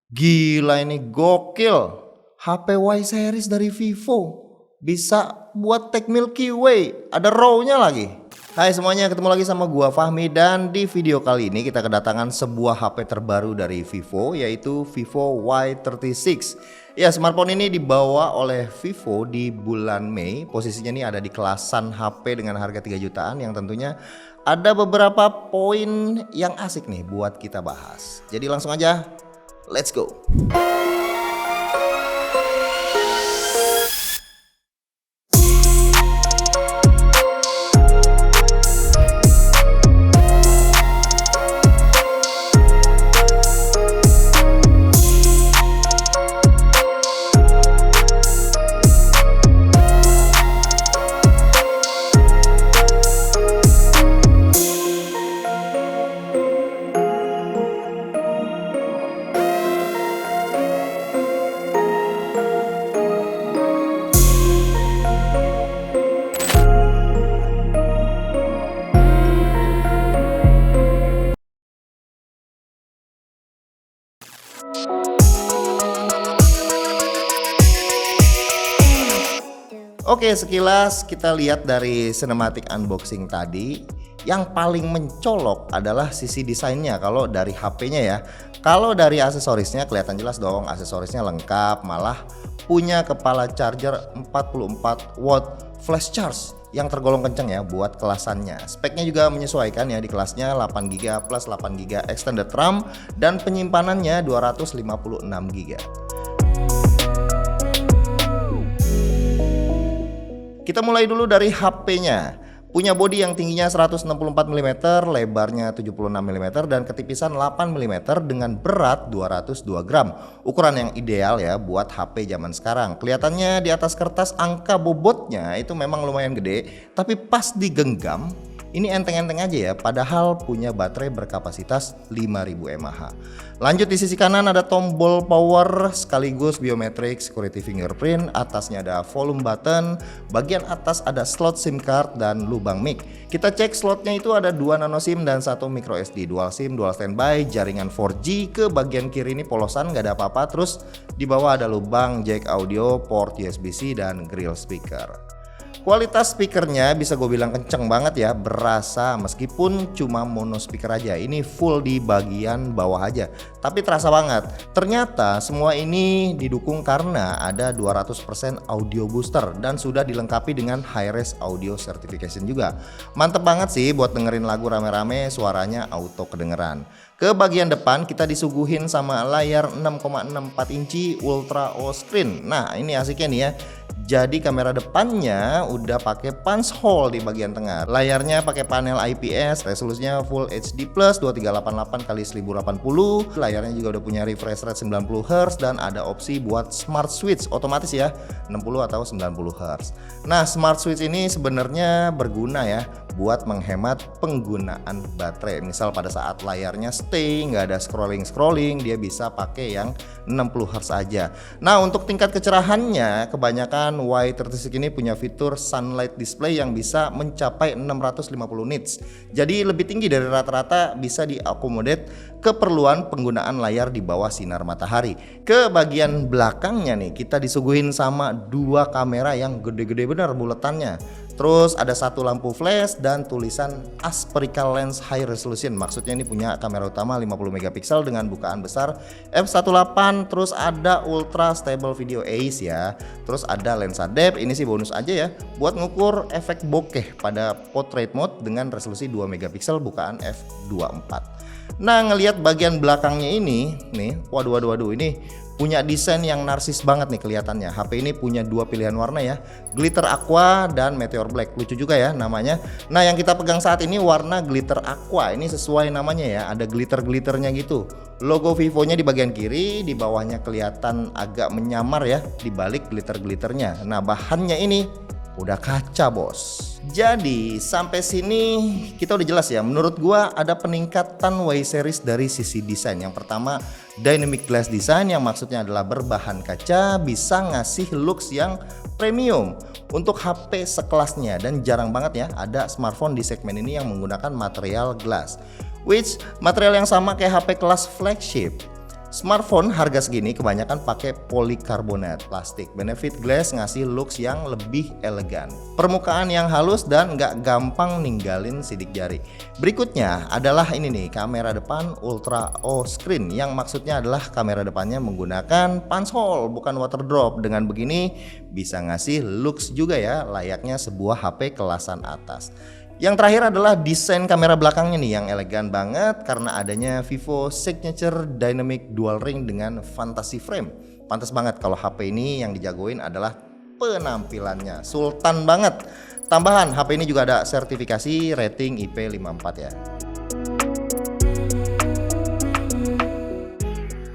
Gila ini gokil. HP Y series dari Vivo bisa buat take Milky Way, ada RAW-nya lagi. Hai semuanya, ketemu lagi sama gua Fahmi dan di video kali ini kita kedatangan sebuah HP terbaru dari Vivo yaitu Vivo Y36. Ya, smartphone ini dibawa oleh Vivo di bulan Mei. Posisinya ini ada di kelasan HP dengan harga 3 jutaan yang tentunya ada beberapa poin yang asik nih buat kita bahas. Jadi langsung aja, let's go. Oke, sekilas kita lihat dari cinematic unboxing tadi, yang paling mencolok adalah sisi desainnya kalau dari HP-nya ya. Kalau dari aksesorisnya kelihatan jelas dong, aksesorisnya lengkap, malah punya kepala charger 44 watt flash charge yang tergolong kenceng ya buat kelasannya. Speknya juga menyesuaikan ya, di kelasnya 8GB plus 8GB extended RAM dan penyimpanannya 256GB. Kita mulai dulu dari HP-nya. Punya bodi yang tingginya 164 mm, lebarnya 76 mm dan ketipisan 8 mm dengan berat 202 gram. Ukuran yang ideal ya buat HP zaman sekarang. Kelihatannya di atas kertas angka bobotnya itu memang lumayan gede, tapi pas digenggam ini enteng-enteng aja ya, padahal punya baterai berkapasitas 5000 mAh. Lanjut di sisi kanan ada tombol power sekaligus biometric security fingerprint, atasnya ada volume button, bagian atas ada slot SIM card dan lubang mic. Kita cek slotnya itu ada 2 nano SIM dan 1 micro SD, dual SIM, dual standby, jaringan 4G. Ke bagian kiri ini polosan nggak ada apa-apa, terus di bawah ada lubang jack audio, port USB-C dan grill speaker. Kualitas speakernya bisa gue bilang kenceng banget ya, berasa meskipun cuma mono speaker aja. Ini full di bagian bawah aja, tapi terasa banget. Ternyata semua ini didukung karena ada 200% audio booster dan sudah dilengkapi dengan high-res audio certification juga. Mantep banget sih buat dengerin lagu rame-rame, suaranya auto kedengeran. Ke bagian depan kita disuguhin sama layar 6,64 inci Ultra O screen. Nah ini asiknya nih ya. Jadi kamera depannya udah pakai punch hole di bagian tengah. Layarnya pakai panel IPS, resolusinya Full HD Plus 2388x1080. Layarnya juga udah punya refresh rate 90Hz dan ada opsi buat smart switch otomatis ya, 60 atau 90Hz. Nah, smart switch ini sebenarnya berguna ya buat menghemat penggunaan baterai. Misal pada saat layarnya stay, nggak ada scrolling, dia bisa pakai yang 60Hz aja. Nah, untuk tingkat kecerahannya kebanyakan Y36 ini punya fitur sunlight display yang bisa mencapai 650 nits. Jadi lebih tinggi dari rata-rata, bisa diakomodir keperluan penggunaan layar di bawah sinar matahari. Ke bagian belakangnya nih kita disuguhin sama 2 kamera yang gede-gede bener buletannya. Terus ada 1 lampu flash dan tulisan aspherical lens high resolution. Maksudnya ini punya kamera utama 50 megapiksel dengan bukaan besar f1.8. Terus ada ultra stable video Ace ya. Terus ada lensa depth, ini sih bonus aja ya, buat ngukur efek bokeh pada portrait mode dengan resolusi 2 megapiksel bukaan f2.4. Nah ngelihat bagian belakangnya ini nih, waduh ini punya desain yang narsis banget nih kelihatannya. HP ini punya 2 pilihan warna ya, glitter aqua dan meteor black. Lucu juga ya namanya. Nah yang kita pegang saat ini warna glitter aqua, ini sesuai namanya ya, ada glitter-glitternya gitu. Logo Vivo-nya di bagian kiri, di bawahnya kelihatan agak menyamar ya di balik glitter-glitternya. Nah bahannya ini udah kaca bos. Jadi sampai sini kita udah jelas ya, menurut gua ada peningkatan Y series dari sisi desain. Yang pertama dynamic glass design, yang maksudnya adalah berbahan kaca, bisa ngasih looks yang premium untuk HP sekelasnya. Dan jarang banget ya ada smartphone di segmen ini yang menggunakan material glass, which material yang sama kayak HP kelas flagship. Smartphone harga segini kebanyakan pakai polikarbonat plastik. Benefit glass ngasih looks yang lebih elegan. Permukaan yang halus dan nggak gampang ninggalin sidik jari. Berikutnya adalah ini nih, kamera depan Ultra O Screen, yang maksudnya adalah kamera depannya menggunakan punch hole bukan water drop. Dengan begini bisa ngasih looks juga ya, layaknya sebuah HP kelasan atas. Yang terakhir adalah desain kamera belakangnya nih yang elegan banget karena adanya Vivo Signature Dynamic Dual Ring dengan Fantasy Frame. Pantas banget kalau HP ini yang dijagoin adalah penampilannya, sultan banget. Tambahan, HP ini juga ada sertifikasi rating IP54 ya.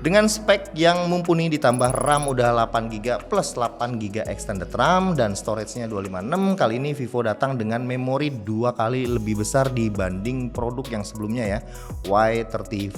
Dengan spek yang mumpuni ditambah RAM udah 8GB plus 8GB extended RAM dan storage-nya 256, kali ini Vivo datang dengan memori 2 kali lebih besar dibanding produk yang sebelumnya ya, Y35.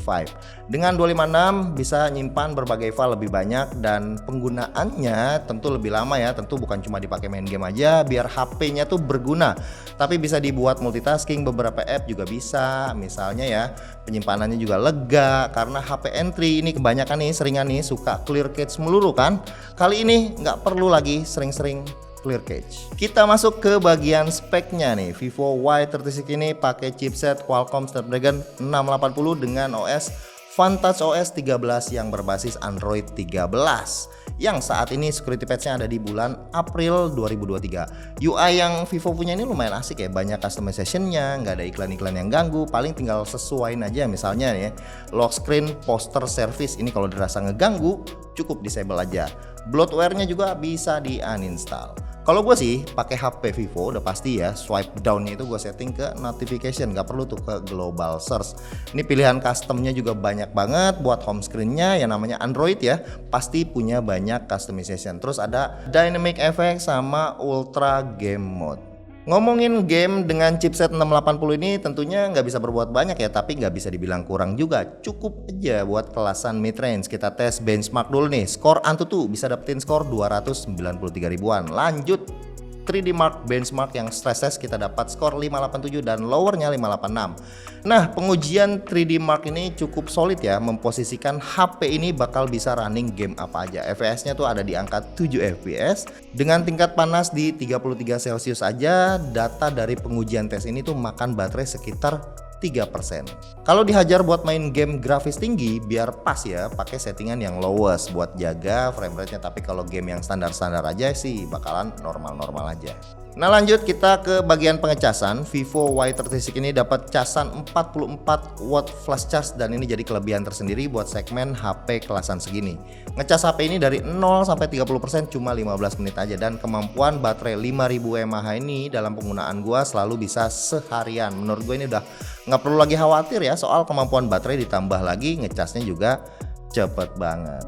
Dengan 256 bisa nyimpan berbagai file lebih banyak dan penggunaannya tentu lebih lama ya, tentu bukan cuma dipakai main game aja biar HP-nya tuh berguna, tapi bisa dibuat multitasking, beberapa app juga bisa, misalnya ya penyimpanannya juga lega karena HP entry ini kebanyakan nih seringan nih suka clear cache melulu kan. Kali ini nggak perlu lagi sering-sering clear cache. Kita masuk ke bagian speknya nih. Vivo Y36 ini pakai chipset Qualcomm Snapdragon 680 dengan OS Vantage OS 13 yang berbasis Android 13, yang saat ini security patch-nya ada di bulan April 2023. UI yang Vivo punya ini lumayan asik ya, banyak customization-nya, nggak ada iklan-iklan yang ganggu, paling tinggal sesuaiin aja misalnya ya. Lock screen, poster service ini kalau dirasa ngeganggu cukup disable aja. Bloatware-nya juga bisa di uninstall. Kalau gue sih pakai HP Vivo udah pasti ya, swipe down-nya itu gue setting ke notification, nggak perlu tuh ke global search. Ini pilihan customnya juga banyak banget. Buat home screen-nya yang namanya Android ya, pasti punya banyak customization. Terus ada dynamic effect sama ultra game mode. Ngomongin game dengan chipset 680 ini tentunya nggak bisa berbuat banyak ya, tapi nggak bisa dibilang kurang juga. Cukup aja buat kelasan mid range. Kita tes benchmark dulu nih. Skor Antutu bisa dapetin skor 293 ribuan. Lanjut 3D Mark benchmark yang stress test kita dapat skor 587 dan lowernya 586. Nah, pengujian 3D Mark ini cukup solid ya, memposisikan HP ini bakal bisa running game apa aja. FPS-nya tuh ada di angka 7 FPS dengan tingkat panas di 33 Celcius aja. Data dari pengujian tes ini tuh makan baterai sekitar 3%. Kalau dihajar buat main game grafis tinggi biar pas ya, pakai settingan yang lowest buat jaga frame rate-nya, tapi kalau game yang standar-standar aja sih bakalan normal-normal aja. Nah, lanjut kita ke bagian pengecasan. Vivo Y36 ini dapat casan 44 watt flash charge dan ini jadi kelebihan tersendiri buat segmen HP kelasan segini. Ngecas HP ini dari 0 sampai 30% cuma 15 menit aja, dan kemampuan baterai 5000 mAh ini dalam penggunaan gua selalu bisa seharian. Menurut gue ini udah nggak perlu lagi khawatir ya soal kemampuan baterai, ditambah lagi ngecasnya juga cepet banget.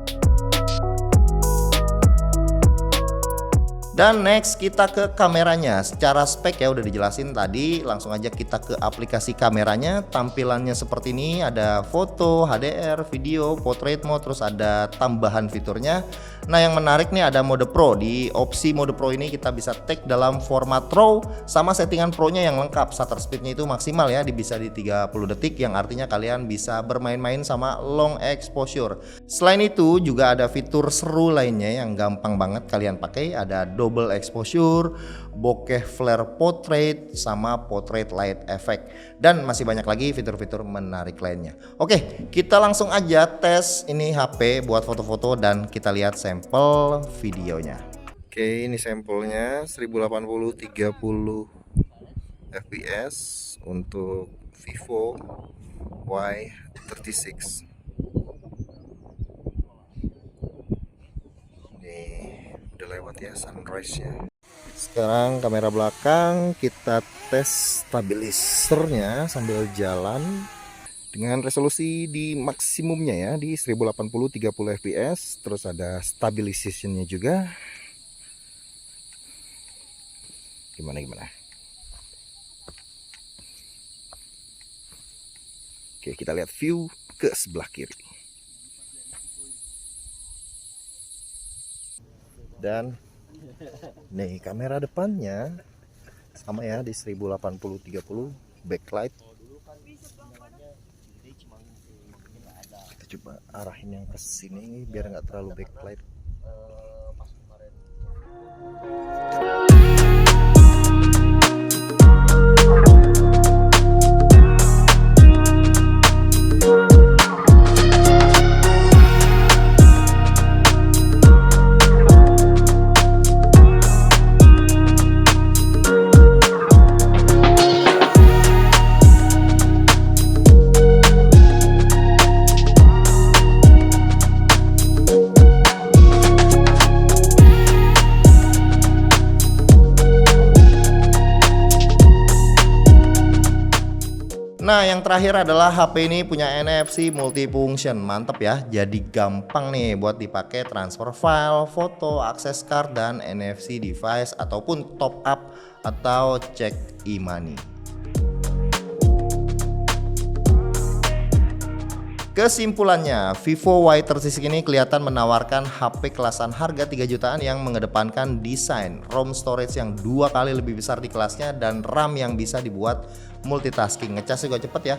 Dan next kita ke kameranya. Secara spek ya udah dijelasin tadi, langsung aja kita ke aplikasi kameranya. Tampilannya seperti ini, ada foto, HDR, video, portrait mode, terus ada tambahan fiturnya. Nah, yang menarik nih ada mode Pro. Di opsi mode Pro ini kita bisa take dalam format RAW sama settingan Pro-nya yang lengkap. Shutter speed-nya itu maksimal ya, bisa di 30 detik yang artinya kalian bisa bermain-main sama long exposure. Selain itu juga ada fitur seru lainnya yang gampang banget kalian pakai, ada double exposure, bokeh flare portrait, sama portrait light effect, dan masih banyak lagi fitur-fitur menarik lainnya. Oke, kita langsung aja tes ini HP buat foto-foto dan kita lihat sampel videonya. Oke, ini sampelnya 1080 30 fps untuk Vivo Y36. Udah lewat ya sunrise-nya. Sekarang kamera belakang kita tes stabilisernya sambil jalan dengan resolusi di maksimumnya ya, di 1080 30 fps. Terus ada stabilization-nya juga. Gimana? Oke, kita lihat view ke sebelah kiri. Dan nih kamera depannya sama ya, di 1080 30 backlight. Kita coba arahin yang ke sini biar nggak terlalu backlight. Nah, yang terakhir adalah HP ini punya NFC multifunction, mantep ya. Jadi gampang nih buat dipakai transfer file, foto, akses card, dan NFC device ataupun top up atau cek e-money. Kesimpulannya, Vivo Y36 ini kelihatan menawarkan HP kelasan harga 3 jutaan yang mengedepankan desain, ROM storage yang 2 kali lebih besar di kelasnya, dan RAM yang bisa dibuat multitasking. Ngecas juga cepet ya,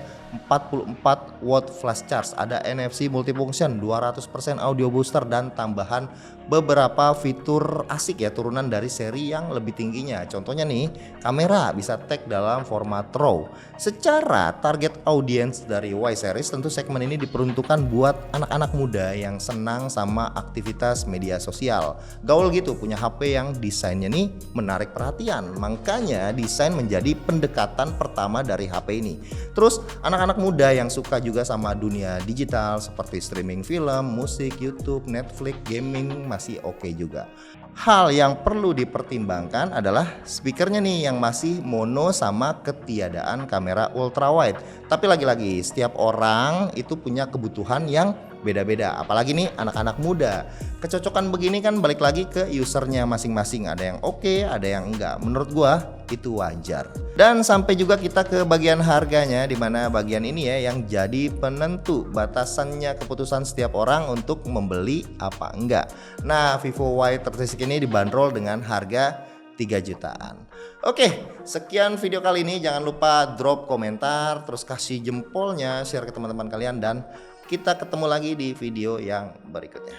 44 watt flash charge, ada NFC multifunction, 200% audio booster, dan tambahan beberapa fitur asik ya turunan dari seri yang lebih tingginya. Contohnya nih, kamera bisa tag dalam format RAW. Secara target audience dari Y series tentu segmen ini diperuntukkan buat anak-anak muda yang senang sama aktivitas media sosial. Gaul gitu, punya HP yang desainnya nih menarik perhatian. Makanya desain menjadi pendekatan pertama dari HP ini. Terus anak-anak muda yang suka juga sama dunia digital seperti streaming film, musik, YouTube, Netflix, gaming masih oke juga. Hal yang perlu dipertimbangkan adalah speakernya nih yang masih mono sama ketiadaan kamera ultrawide. Tapi lagi-lagi setiap orang itu punya kebutuhan yang beda-beda, apalagi nih anak-anak muda. Kecocokan begini kan balik lagi ke usernya masing-masing, ada yang oke, ada yang enggak. Menurut gua itu wajar. Dan sampai juga kita ke bagian harganya, dimana bagian ini ya yang jadi penentu batasannya keputusan setiap orang untuk membeli apa enggak. Nah, Vivo Y36 ini dibanderol dengan harga 3 jutaan. Oke, sekian video kali ini. Jangan lupa drop komentar, terus kasih jempolnya, share ke teman-teman kalian, dan kita ketemu lagi di video yang berikutnya.